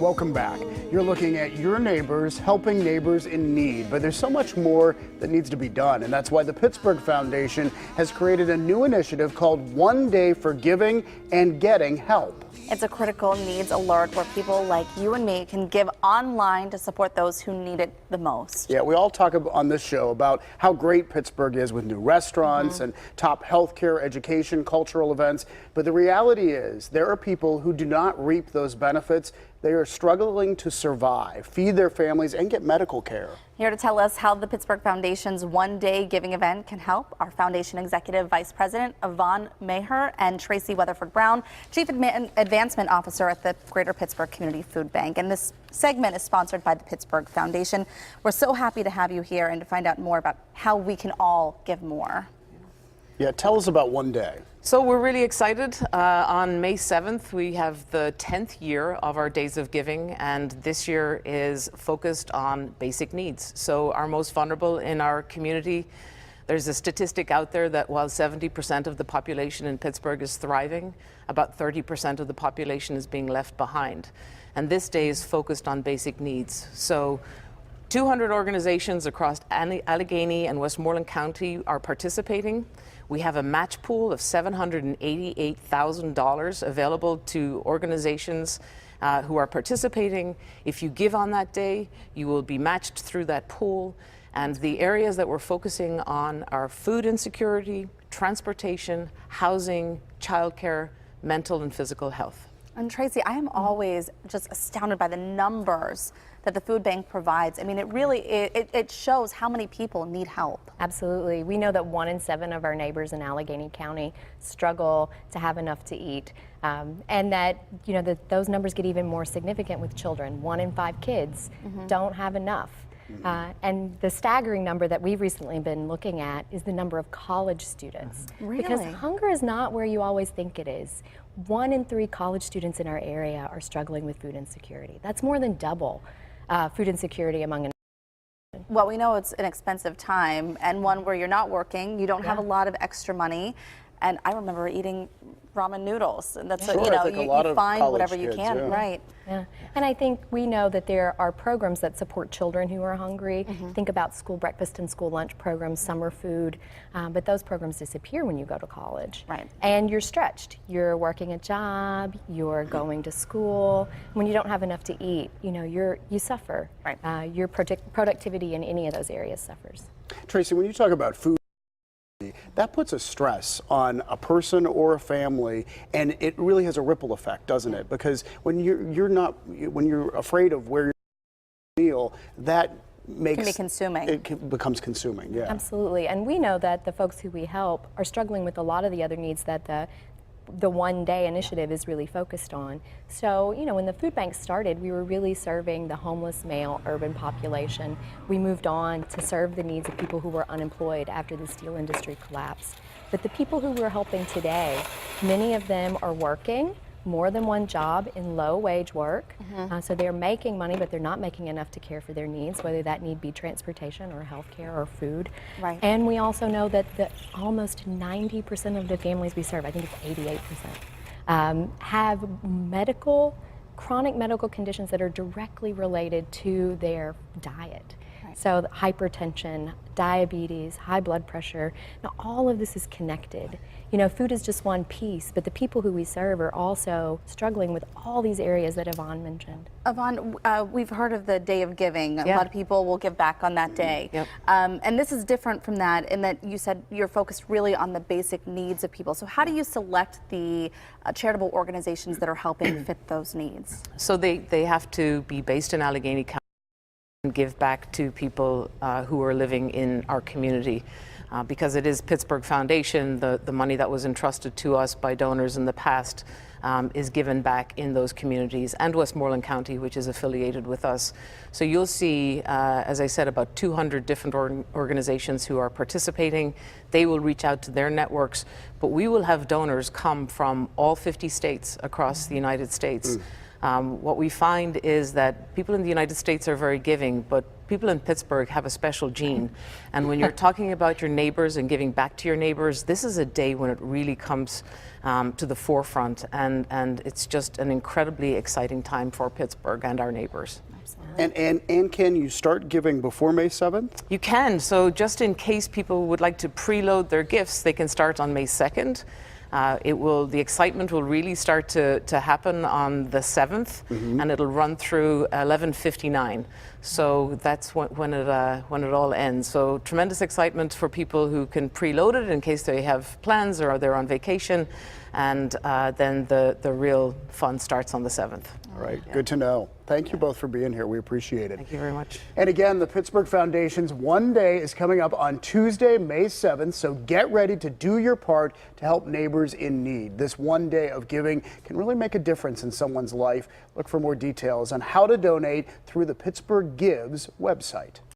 Welcome back. You're looking at your neighbors, helping neighbors in need, but there's so much more that needs to be done, and that's why the Pittsburgh Foundation has created a new initiative called OneDay for Giving and Getting Help. It's a critical needs alert where people like you and me can give online to support those who need it the most. Yeah, we all talk on this show about how great Pittsburgh is with new restaurants and top healthcare, education, cultural events. But the reality is there are people who do not reap those benefits. They are struggling to survive, feed their families, and get medical care. Here to tell us how the Pittsburgh Foundation's OneDay giving event can help, our Foundation Executive Vice President Yvonne Maher and Tracy Weatherford Brown, Chief Advancement Officer at the Greater Pittsburgh Community Food Bank. And this segment is sponsored by the Pittsburgh Foundation. We're so happy to have you here and to find out more about how we can all give more. Yeah, tell us about OneDay. So we're really excited. On May 7th, we have the 10th year of our Days of Giving, and this year is focused on basic needs. So our most vulnerable in our community, there's a statistic out there that while 70% of the population in Pittsburgh is thriving, about 30% of the population is being left behind. And this day is focused on basic needs. So 200 organizations across Allegheny and Westmoreland County are participating. We have a match pool of $788,000 available to organizations who are participating. If you give on that day, you will be matched through that pool. And the areas that we're focusing on are food insecurity, transportation, housing, childcare, mental and physical health. And Tracy, I am always just astounded by the numbers that the food bank provides. I mean, it really, it shows how many people need help. Absolutely. We know that 1 in 7 of our neighbors in Allegheny County struggle to have enough to eat. And that, you know, those numbers get even more significant with children. 1 in 5 kids don't have enough. And the staggering number that we've recently been looking at is the number of college students. Really? Because hunger is not where you always think it is. 1 in 3 college students in our area are struggling with food insecurity. That's more than double food insecurity among. Well, we know it's an expensive time and one where you're not working, you don't have a lot of extra money. And I remember eating ramen noodles, and that's Sure, you know, you find whatever you can, right? Yeah, and I think we know that there are programs that support children who are hungry. Think about school breakfast and school lunch programs, summer food, but those programs disappear when you go to college. Right. And you're stretched. You're working a job, you're going to school. When you don't have enough to eat, you know, you suffer. Right. Your productivity in any of those areas suffers. Tracy, when you talk about food, that puts a stress on a person or a family, and it really has a ripple effect, doesn't it? Because when when you're afraid of where you're meal, that makes It can be consuming. It becomes consuming. Yeah. Absolutely, and we know that the folks who we help are struggling with a lot of the other needs that the OneDay initiative is really focused on. So, you know, when the food bank started, we were really serving the homeless male urban population. We moved on to serve the needs of people who were unemployed after the steel industry collapsed. But the people who we're helping today, many of them are working more than one job in low wage work. So they're making money, but they're not making enough to care for their needs, whether that need be transportation or healthcare or food. Right. And we also know that almost 90% of the families we serve, I think it's 88%, have chronic medical conditions that are directly related to their diet. So hypertension, diabetes, high blood pressure, now all of this is connected. You know, food is just one piece, but the people who we serve are also struggling with all these areas that Yvonne mentioned. Yvonne, we've heard of the Day of Giving. A lot of people will give back on that day. Yep. And this is different from that in that you said you're focused really on the basic needs of people. So how do you select the charitable organizations that are helping fit those needs? So they have to be based in Allegheny County and give back to people who are living in our community. Because it is Pittsburgh Foundation, the money that was entrusted to us by donors in the past is given back in those communities, and Westmoreland County, which is affiliated with us. So you'll see, as I said, about 200 different organizations who are participating. They will reach out to their networks, but we will have donors come from all 50 states across the United States. What we find is that people in the United States are very giving, but people in Pittsburgh have a special gene. And when you're talking about your neighbors and giving back to your neighbors, this is a day when it really comes to the forefront. And it's just an incredibly exciting time for Pittsburgh and our neighbors. And can you start giving before May 7th? You can. So just in case people would like to preload their gifts, they can start on May 2nd. The excitement will really start to happen on the 7th, and it'll run through 11:59. So that's when it all ends. So tremendous excitement for people who can preload it in case they have plans or they're on vacation, and then the real fun starts on the 7th. All right, good to know. Thank you both for being here. We appreciate it. Thank you very much. And again, the Pittsburgh Foundation's One Day is coming up on Tuesday, May 7th, so get ready to do your part to help neighbors in need. This one day of giving can really make a difference in someone's life. Look for more details on how to donate through the Pittsburgh Gives website.